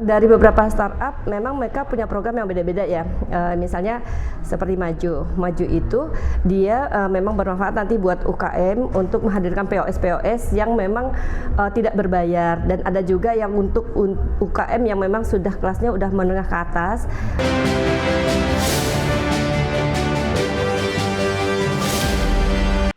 Dari beberapa startup memang mereka punya program yang beda-beda ya. Misalnya seperti Maju itu dia memang bermanfaat nanti buat UKM untuk menghadirkan POS yang memang tidak berbayar, dan ada juga yang untuk UKM yang memang sudah kelasnya udah menengah ke atas.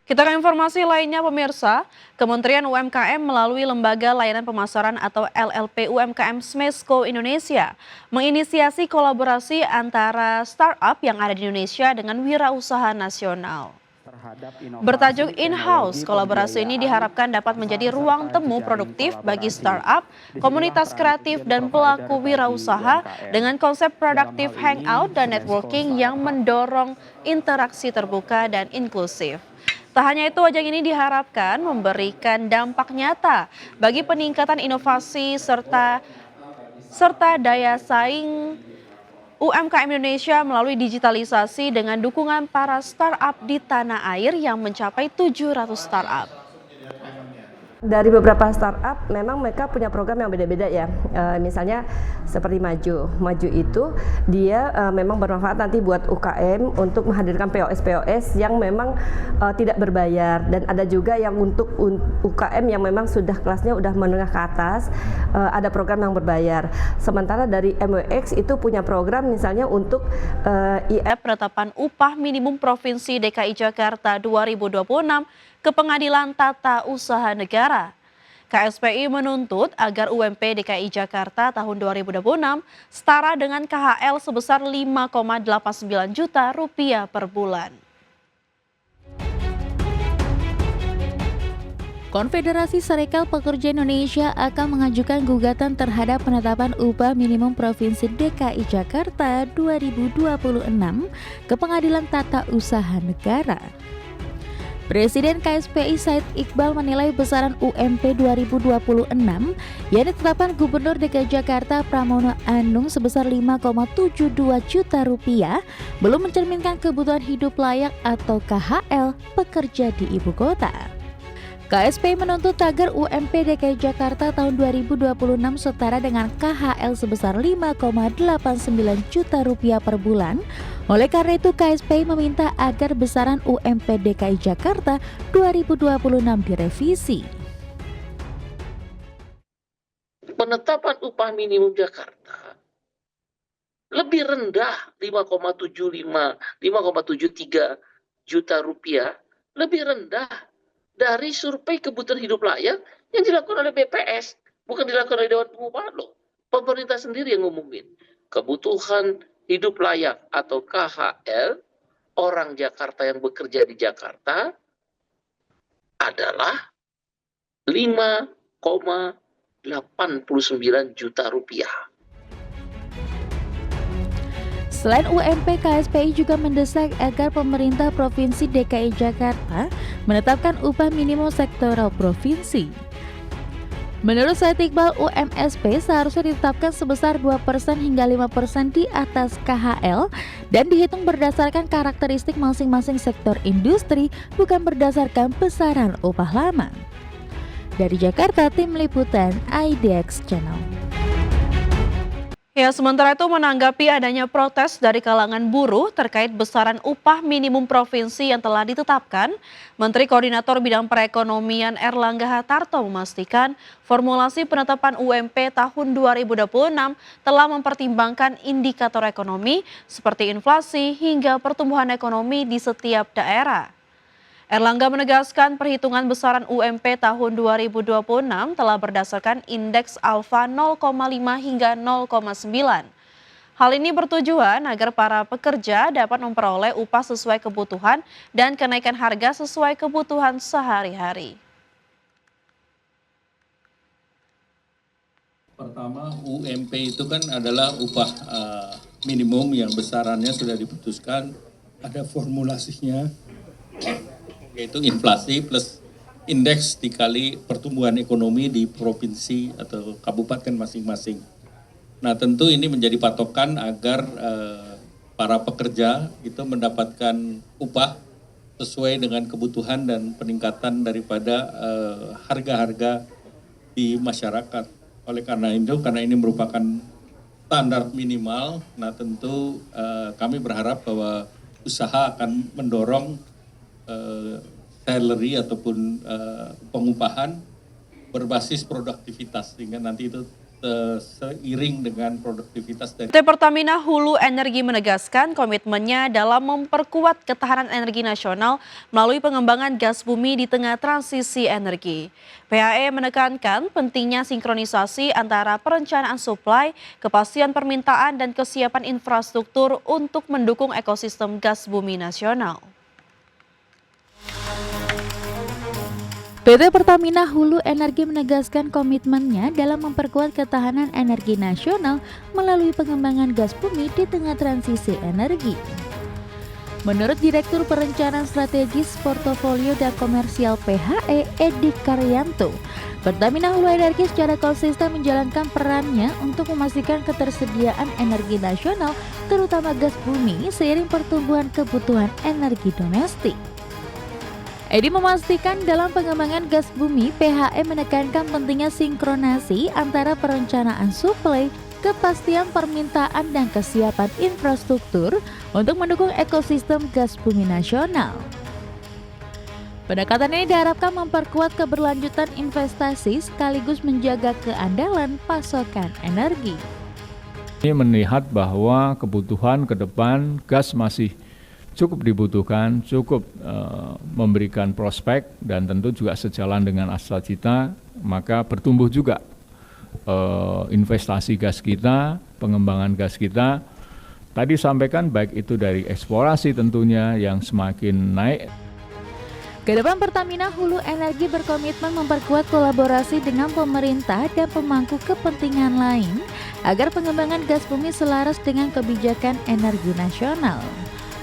Kita ke informasi lainnya pemirsa, Kementerian UMKM melalui Lembaga Layanan Pemasaran atau LLP UMKM Smesco Indonesia menginisiasi kolaborasi antara startup yang ada di Indonesia dengan wirausaha nasional. Bertajuk In-House, kolaborasi ini diharapkan dapat menjadi ruang temu produktif bagi startup, komunitas kreatif, dan pelaku wirausaha dengan konsep produktif hangout dan networking yang mendorong interaksi terbuka dan inklusif. Tak hanya itu, ajang ini diharapkan memberikan dampak nyata bagi peningkatan inovasi serta daya saing UMKM Indonesia melalui digitalisasi dengan dukungan para startup di tanah air yang mencapai 700 startup. Dari beberapa startup memang mereka punya program yang beda-beda ya. Misalnya seperti Maju itu dia memang bermanfaat nanti buat UKM untuk menghadirkan POS yang memang tidak berbayar, dan ada juga yang untuk UKM yang memang sudah kelasnya udah menengah ke atas, ada program yang berbayar. Sementara dari MWX itu punya program misalnya untuk penetapan upah minimum Provinsi DKI Jakarta 2026 ke Pengadilan Tata Usaha Negara. KSPI menuntut agar UMP DKI Jakarta tahun 2026 setara dengan KHL sebesar 5,89 juta rupiah per bulan. Konfederasi Serikat Pekerja Indonesia akan mengajukan gugatan terhadap penetapan upah minimum Provinsi DKI Jakarta 2026 ke Pengadilan Tata Usaha Negara. Presiden KSPI Said Iqbal menilai besaran UMP 2026 yang ditetapkan Gubernur DKI Jakarta Pramono Anung sebesar 5,72 juta rupiah belum mencerminkan kebutuhan hidup layak atau KHL pekerja di ibu kota. KSPI menuntut agar UMP DKI Jakarta tahun 2026 setara dengan KHL sebesar 5,89 juta rupiah per bulan. Oleh karena itu, KSPI meminta agar besaran UMP DKI Jakarta 2026 direvisi. Penetapan upah minimum Jakarta lebih rendah 5,73 juta rupiah, lebih rendah dari survei kebutuhan hidup layak yang dilakukan oleh BPS, bukan dilakukan oleh Dewan Pengupahan loh. Pemerintah sendiri yang ngumumin kebutuhan hidup layak atau KHL orang Jakarta yang bekerja di Jakarta adalah 5,89 juta rupiah. Selain UMP, KSPI juga mendesak agar pemerintah Provinsi DKI Jakarta menetapkan upah minimum sektoral provinsi. Menurut Said Iqbal, UMSP seharusnya ditetapkan sebesar 2% hingga 5% di atas KHL dan dihitung berdasarkan karakteristik masing-masing sektor industri, bukan berdasarkan besaran upah lama. Dari Jakarta, Tim Liputan IDX Channel. Ya, sementara itu menanggapi adanya protes dari kalangan buruh terkait besaran upah minimum provinsi yang telah ditetapkan, Menteri Koordinator Bidang Perekonomian Erlangga Hartarto memastikan formulasi penetapan UMP tahun 2026 telah mempertimbangkan indikator ekonomi seperti inflasi hingga pertumbuhan ekonomi di setiap daerah. Erlangga menegaskan perhitungan besaran UMP tahun 2026 telah berdasarkan indeks alfa 0,5 hingga 0,9. Hal ini bertujuan agar para pekerja dapat memperoleh upah sesuai kebutuhan dan kenaikan harga sesuai kebutuhan sehari-hari. Pertama, UMP itu kan adalah upah minimum yang besarannya sudah diputuskan, ada formulasinya, yaitu inflasi plus indeks dikali pertumbuhan ekonomi di provinsi atau kabupaten masing-masing. Nah, tentu ini menjadi patokan agar para pekerja itu mendapatkan upah sesuai dengan kebutuhan dan peningkatan daripada harga-harga di masyarakat. Oleh karena itu, karena ini merupakan standar minimal. Nah tentu kami berharap bahwa usaha akan mendorong salary ataupun pengupahan berbasis produktivitas, sehingga nanti itu seiring dengan produktivitas dari PT Pertamina Hulu Energi menegaskan komitmennya dalam memperkuat ketahanan energi nasional melalui pengembangan gas bumi di tengah transisi energi. PHE menekankan pentingnya sinkronisasi antara perencanaan suplai, kepastian permintaan, dan kesiapan infrastruktur untuk mendukung ekosistem gas bumi nasional. PT Pertamina Hulu Energi menegaskan komitmennya dalam memperkuat ketahanan energi nasional melalui pengembangan gas bumi di tengah transisi energi. Menurut Direktur Perencanaan Strategis Portofolio dan Komersial PHE Edi Karyanto, Pertamina Hulu Energi secara konsisten menjalankan perannya untuk memastikan ketersediaan energi nasional, terutama gas bumi, seiring pertumbuhan kebutuhan energi domestik. Edi memastikan dalam pengembangan gas bumi, PHE menekankan pentingnya sinkronasi antara perencanaan suplai, kepastian permintaan, dan kesiapan infrastruktur untuk mendukung ekosistem gas bumi nasional. Pendekatan ini diharapkan memperkuat keberlanjutan investasi sekaligus menjaga keandalan pasokan energi. Ini melihat bahwa kebutuhan ke depan gas masih cukup dibutuhkan, cukup memberikan prospek, dan tentu juga sejalan dengan asal cita, maka bertumbuh juga investasi gas kita, pengembangan gas kita. Tadi sampaikan baik itu dari eksplorasi tentunya yang semakin naik. Kedepan Pertamina Hulu Energi berkomitmen memperkuat kolaborasi dengan pemerintah dan pemangku kepentingan lain agar pengembangan gas bumi selaras dengan kebijakan energi nasional.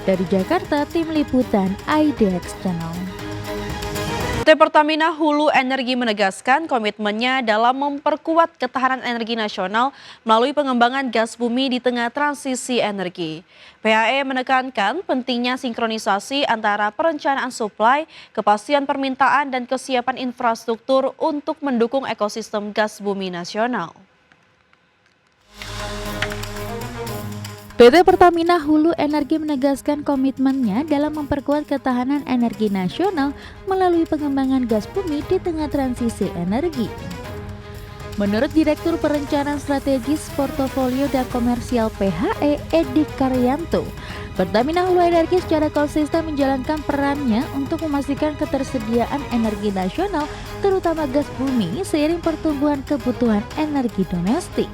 Dari Jakarta, Tim Liputan IDX Channel. PT Pertamina Hulu Energi menegaskan komitmennya dalam memperkuat ketahanan energi nasional melalui pengembangan gas bumi di tengah transisi energi. PHE menekankan pentingnya sinkronisasi antara perencanaan suplai, kepastian permintaan, dan kesiapan infrastruktur untuk mendukung ekosistem gas bumi nasional. PT Pertamina Hulu Energi menegaskan komitmennya dalam memperkuat ketahanan energi nasional melalui pengembangan gas bumi di tengah transisi energi. Menurut Direktur Perencanaan Strategis Portofolio dan Komersial PHE Edi Karyanto, Pertamina Hulu Energi secara konsisten menjalankan perannya untuk memastikan ketersediaan energi nasional, terutama gas bumi, seiring pertumbuhan kebutuhan energi domestik.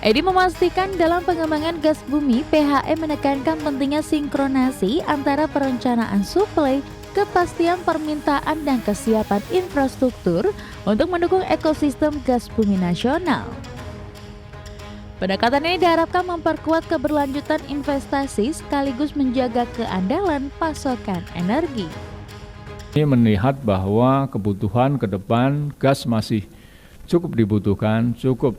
Edi memastikan dalam pengembangan gas bumi, PHE menekankan pentingnya sinkronasi antara perencanaan suplai, kepastian permintaan, dan kesiapan infrastruktur untuk mendukung ekosistem gas bumi nasional. Pendekatan ini diharapkan memperkuat keberlanjutan investasi sekaligus menjaga keandalan pasokan energi. Ini melihat bahwa kebutuhan ke depan gas masih cukup dibutuhkan, cukup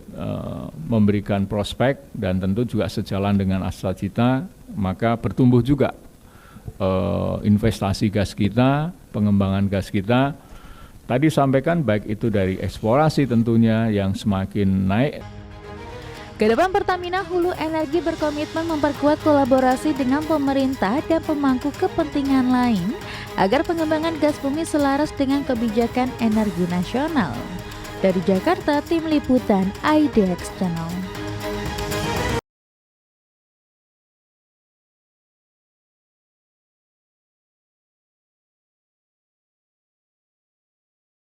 memberikan prospek, dan tentu juga sejalan dengan asal cita, maka bertumbuh juga investasi gas kita, pengembangan gas kita. Tadi sampaikan baik itu dari eksplorasi tentunya yang semakin naik. Kedepan Pertamina Hulu Energi berkomitmen memperkuat kolaborasi dengan pemerintah dan pemangku kepentingan lain agar pengembangan gas bumi selaras dengan kebijakan energi nasional. Dari Jakarta, Tim Liputan IDX Channel.